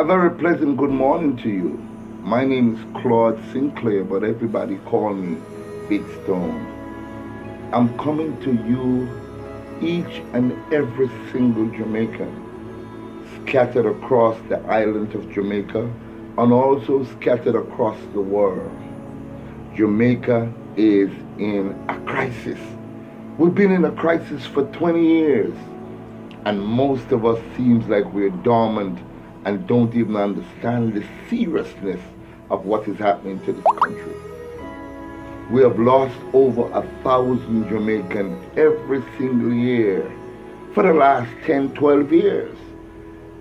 A very pleasant good morning to you. My name is Claude Sinclair, but everybody call me Big Stone. I'm coming to you, each and every single Jamaican, scattered across the island of Jamaica and also scattered across the world. Jamaica is in a crisis. We've been in a crisis for 20 years, and most of us seems like we're dormant and don't even understand the seriousness of what is happening to this country. We have lost over 1,000 Jamaicans every single year for the last 10, 12 years.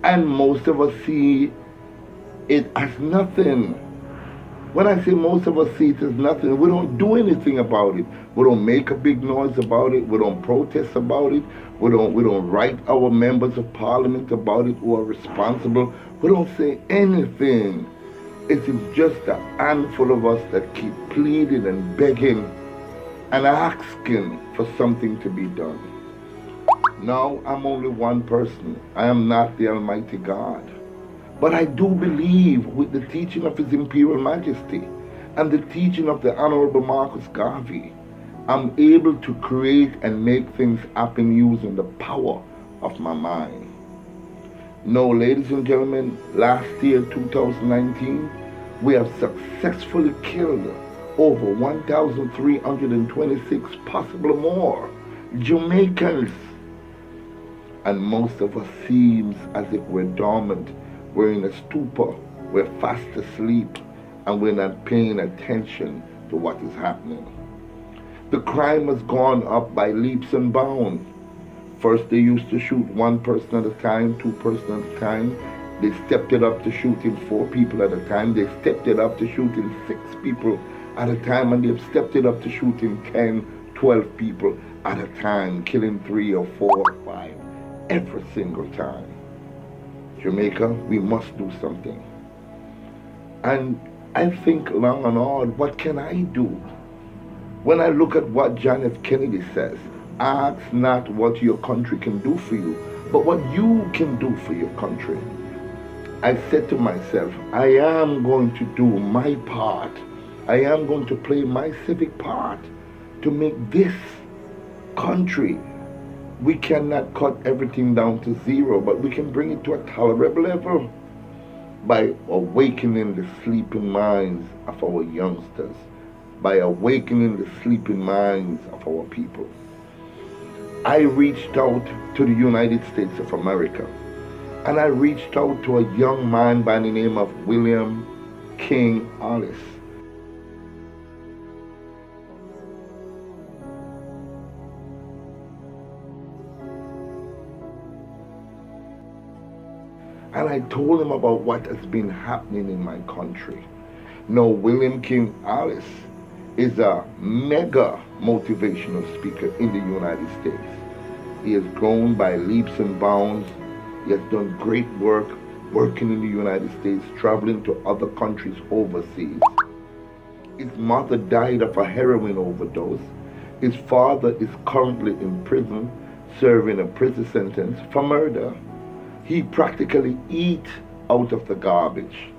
And most of us see it as nothing. When I say most of us see it as nothing, we don't do anything about it. We don't make a big noise about it. We don't protest about it. We don't write our members of parliament about it who are responsible. We don't say anything. It is just a handful of us that keep pleading and begging and asking for something to be done. Now, I'm only one person. I am not the Almighty God. But I do believe with the teaching of His Imperial Majesty and the teaching of the Honorable Marcus Garvey, I'm able to create and make things happen using the power of my mind. Now, ladies and gentlemen, last year, 2019, we have successfully killed over 1,326, possibly more, Jamaicans. And most of us seems as if we're dormant, we're in a stupor, we're fast asleep, and we're not paying attention to what is happening. The crime has gone up by leaps and bounds. First, they used to shoot one person at a time, two persons at a time. They stepped it up to shooting 4 people at a time. They stepped it up to shooting 6 people at a time. And they've stepped it up to shooting 10, 12 people at a time, killing 3 or 4 or 5 every single time. Jamaica, we must do something. And I think long and hard, what can I do? When I look at what John F. Kennedy says, ask not what your country can do for you, but what you can do for your country. I said to myself, I am going to do my part. I am going to play my civic part to make this country. We cannot cut everything down to 0, but we can bring it to a tolerable level by awakening the sleeping minds of our youngsters, by awakening the sleeping minds of our people. I reached out to the United States of America, and I reached out to a young man by the name of William King Hollis. And I told him about what has been happening in my country. Now, William King Hollis is a mega motivational speaker in the United States. He has grown by leaps and bounds. He has done great work working in the United States, traveling to other countries overseas. His mother died of a heroin overdose. His father is currently in prison, serving a prison sentence for murder. He practically eats out of the garbage.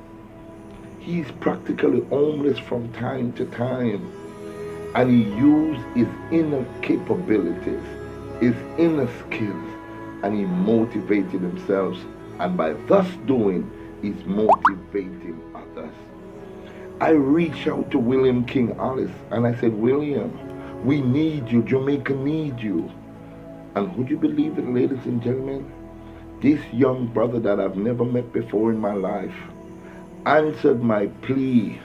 He's practically homeless from time to time. And he used his inner capabilities, his inner skills, and he motivated himself. And by thus doing, he's motivating others. I reached out to William King Hollis and I said, William, we need you. Jamaica needs you. And would you believe it, ladies and gentlemen? This young brother that I've never met before in my life answered my plea,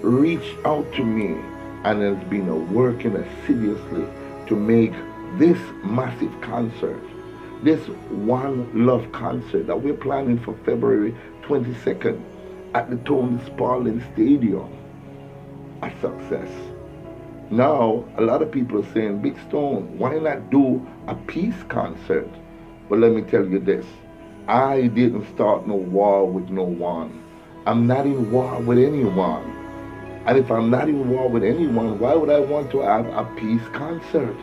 reached out to me, and has been working assiduously to make this massive concert, this One Love concert that we're planning for February 22nd at the Tony Spalding Stadium, a success. Now, a lot of people are saying, Big Stone, why not do a peace concert? But let me tell you this, I didn't start no war with no one. I'm not in war with anyone. And if I'm not in war with anyone, why would I want to have a peace concert?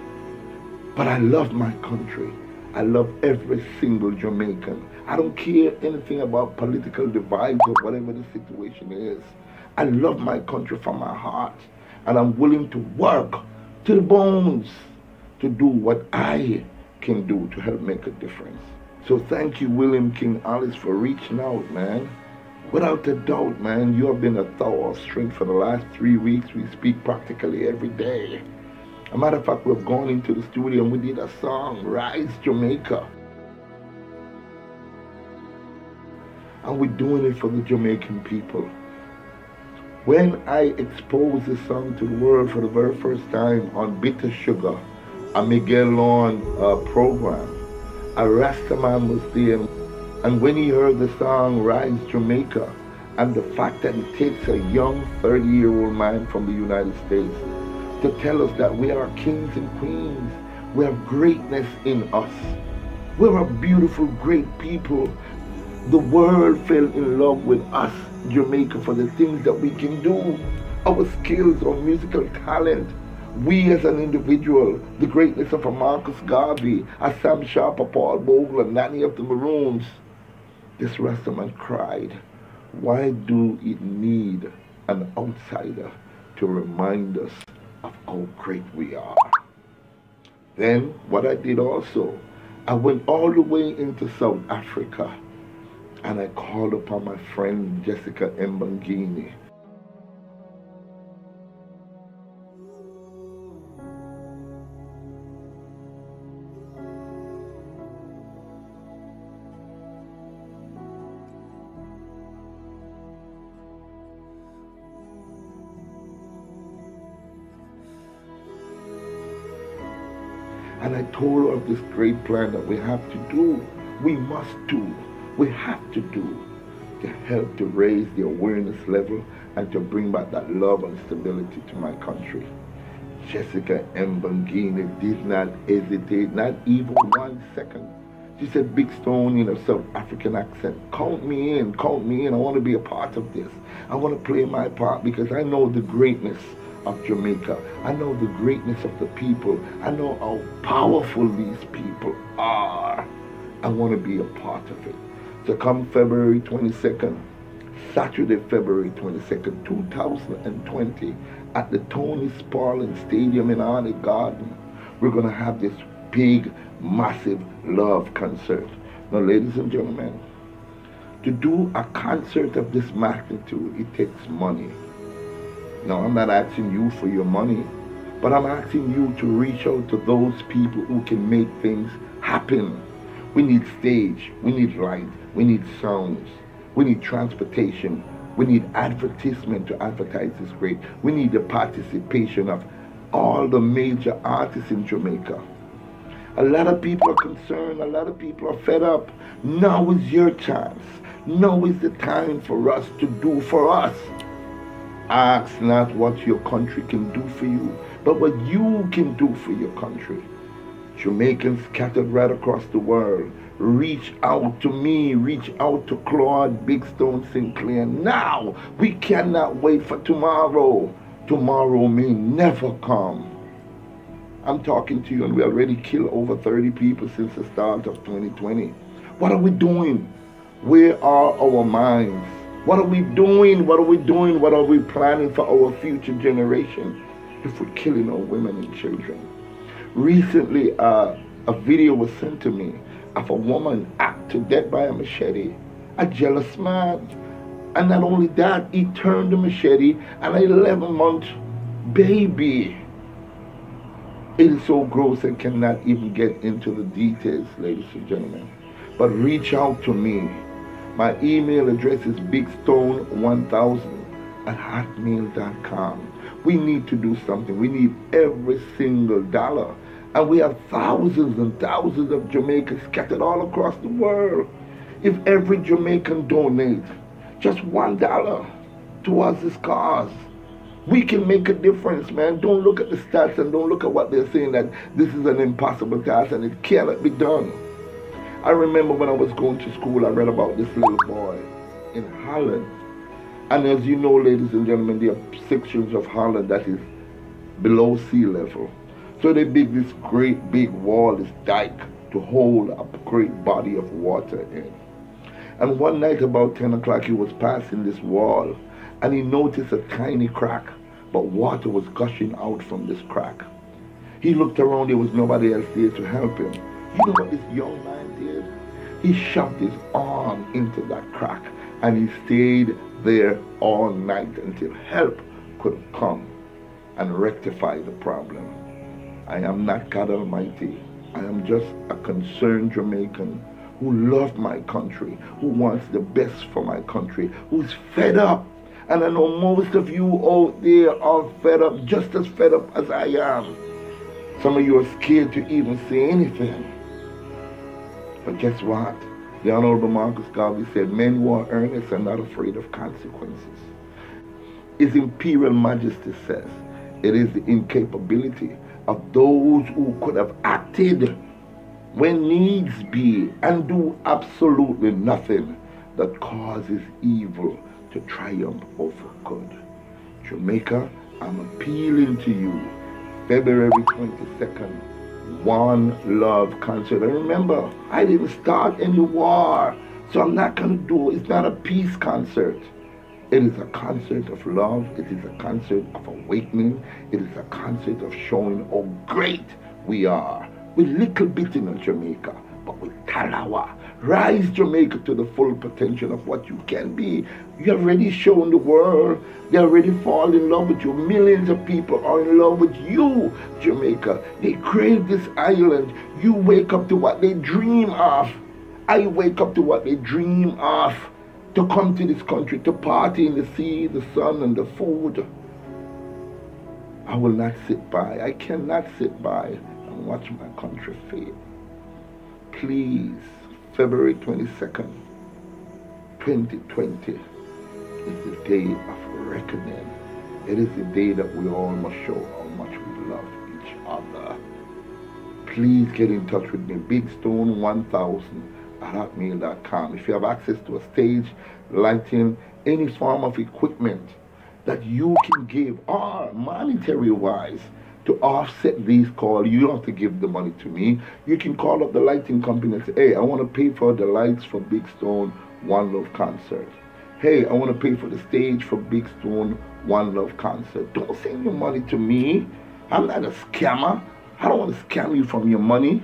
But I love my country. I love every single Jamaican. I don't care anything about political divides or whatever the situation is. I love my country from my heart, and I'm willing to work to the bones to do what I can do to help make a difference. So thank you, William King Hollis, for reaching out, man. Without a doubt, man, you have been a tower of strength for the last 3 weeks. We speak practically every day. As a matter of fact, we've gone into the studio and we did a song, Rise Jamaica. And we're doing it for the Jamaican people. When I exposed this song to the world for the very first time on Bitter Sugar, a Miguel Lawn program, a Rastaman was there. And when he heard the song Rise Jamaica, and the fact that it takes a young 30-year-old man from the United States to tell us that we are kings and queens, we have greatness in us. We're a beautiful, great people. The world fell in love with us, Jamaica, for the things that we can do, our skills, our musical talent. We as an individual, the greatness of a Marcus Garvey, a Sam Sharp, a Paul Bogle, and Nanny of the Maroons. This Rastaman cried, why do it need an outsider to remind us of how great we are? Then what I did also, I went all the way into South Africa and I called upon my friend Jessica Mbangini. And I told her of this great plan that we have to do, we must do, we have to do to help to raise the awareness level and to bring back that love and stability to my country. Jessica Mbangini did not hesitate, not even 1 second. She said, Big Stone in a South African accent, count me in, I want to be a part of this. I want to play my part because I know the greatness of Jamaica. I know the greatness of the people. I know how powerful these people are. I want to be a part of it. So come February 22nd, Saturday, February 22nd, 2020, at the Tony Sparling Stadium in Arnett Garden, we're going to have this big, massive love concert. Now, ladies and gentlemen, to do a concert of this magnitude, it takes money. Now, I'm not asking you for your money, but I'm asking you to reach out to those people who can make things happen. We need stage, we need light, we need sounds, we need transportation, we need advertisement to advertise this great. We need the participation of all the major artists in Jamaica. A lot of people are concerned, a lot of people are fed up. Now is your chance. Now is the time for us to do for us. Ask not what your country can do for you, but what you can do for your country. Jamaicans scattered right across the world, reach out to me, reach out to Claude Big Stone Sinclair. Now, we cannot wait for tomorrow. Tomorrow may never come. I'm talking to you and we already killed over 30 people since the start of 2020. What are we doing? Where are our minds? What are we doing? What are we doing? What are we planning for our future generation if we're killing our women and children? Recently, a video was sent to me of a woman hacked to death by a machete, a jealous man. And not only that, he turned the machete and an 11-month baby. It is so gross I cannot even get into the details, ladies and gentlemen. But reach out to me. My email address is bigstone1000@hotmail.com. We need to do something. We need every single dollar. And we have thousands and thousands of Jamaicans scattered all across the world. If every Jamaican donates just $1 towards this cause, we can make a difference, man. Don't look at the stats and don't look at what they're saying that this is an impossible task and it cannot be done. I remember when I was going to school, I read about this little boy in Holland. And as you know, ladies and gentlemen, there are sections of Holland that is below sea level. So they built this great big wall, this dike, to hold a great body of water in. And one night about 10 o'clock, he was passing this wall, and he noticed a tiny crack, but water was gushing out from this crack. He looked around, there was nobody else there to help him. You know what this young man did? He shoved his arm into that crack, and he stayed there all night until help could come and rectify the problem. I am not God Almighty. I am just a concerned Jamaican who loves my country, who wants the best for my country, who's fed up. And I know most of you out there are fed up, just as fed up as I am. Some of you are scared to even say anything. But guess what? The Honorable Marcus Garvey said, men who are earnest are not afraid of consequences. His Imperial Majesty says, it is the incapability of those who could have acted when needs be and do absolutely nothing that causes evil to triumph over good. Jamaica, I'm appealing to you, February 22nd, One Love concert. And remember, I didn't start any war, so I'm not going to do it. It's not a peace concert. It is a concert of love. It is a concert of awakening. It is a concert of showing how great we are. With little bit in Jamaica, but with Talawa. Rise Jamaica to the full potential of what you can be. You're already showing the world. They already fall in love with you. Millions of people are in love with you, Jamaica. They crave this island. You wake up to what they dream of. I wake up to what they dream of. To come to this country, to party in the sea, the sun, and the food. I will not sit by. I cannot sit by and watch my country fail. Please, February 22nd, 2020 is the day of reckoning. It is the day that we all must show how much we love each other. Please get in touch with me, bigstone1000@hotmail.com. If you have access to a stage, lighting, any form of equipment that you can give, or monetary wise, to offset these calls, you don't have to give the money to me. You can call up the lighting company and say, hey, I want to pay for the lights for Big Stone One Love concert. Hey, I want to pay for the stage for Big Stone One Love concert. Don't send your money to me. I'm not a scammer. I don't want to scam you from your money.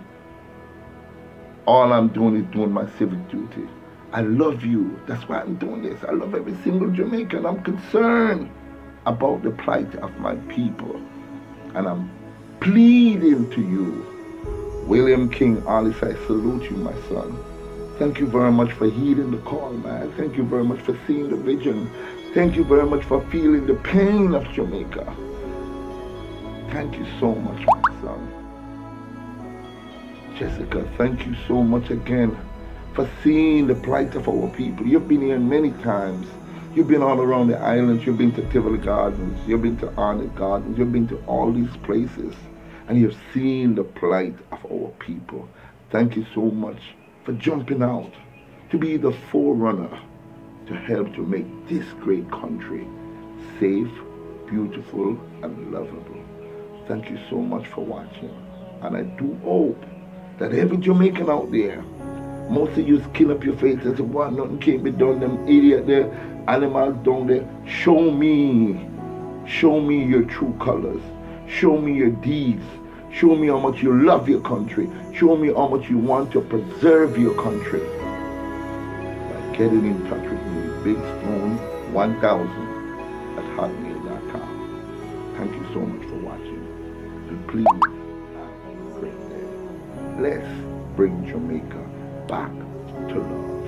All I'm doing is doing my civic duty. I love you. That's why I'm doing this. I love every single Jamaican. I'm concerned about the plight of my people. And I'm pleading to you. William King Hollis, I salute you, my son. Thank you very much for heeding the call, man. Thank you very much for seeing the vision. Thank you very much for feeling the pain of Jamaica. Thank you so much, my son. Jessica, thank you so much again for seeing the plight of our people. You've been here many times. You've been all around the islands. You've been to Tivoli Gardens. You've been to Arnett Gardens. You've been to all these places. And you've seen the plight of our people. Thank you so much for jumping out to be the forerunner to help to make this great country safe, beautiful, and lovable. Thank you so much for watching. And I do hope that every Jamaican out there, most of you skin up your face and say, what, nothing can't be done, them idiot there, animals down there. Show me your true colors. Show me your deeds. Show me how much you love your country. Show me how much you want to preserve your country. By getting in touch with me, bigstone1000@hotmail.com. Thank you so much for watching. And please, have a great day. Let's bring Jamaica back to love.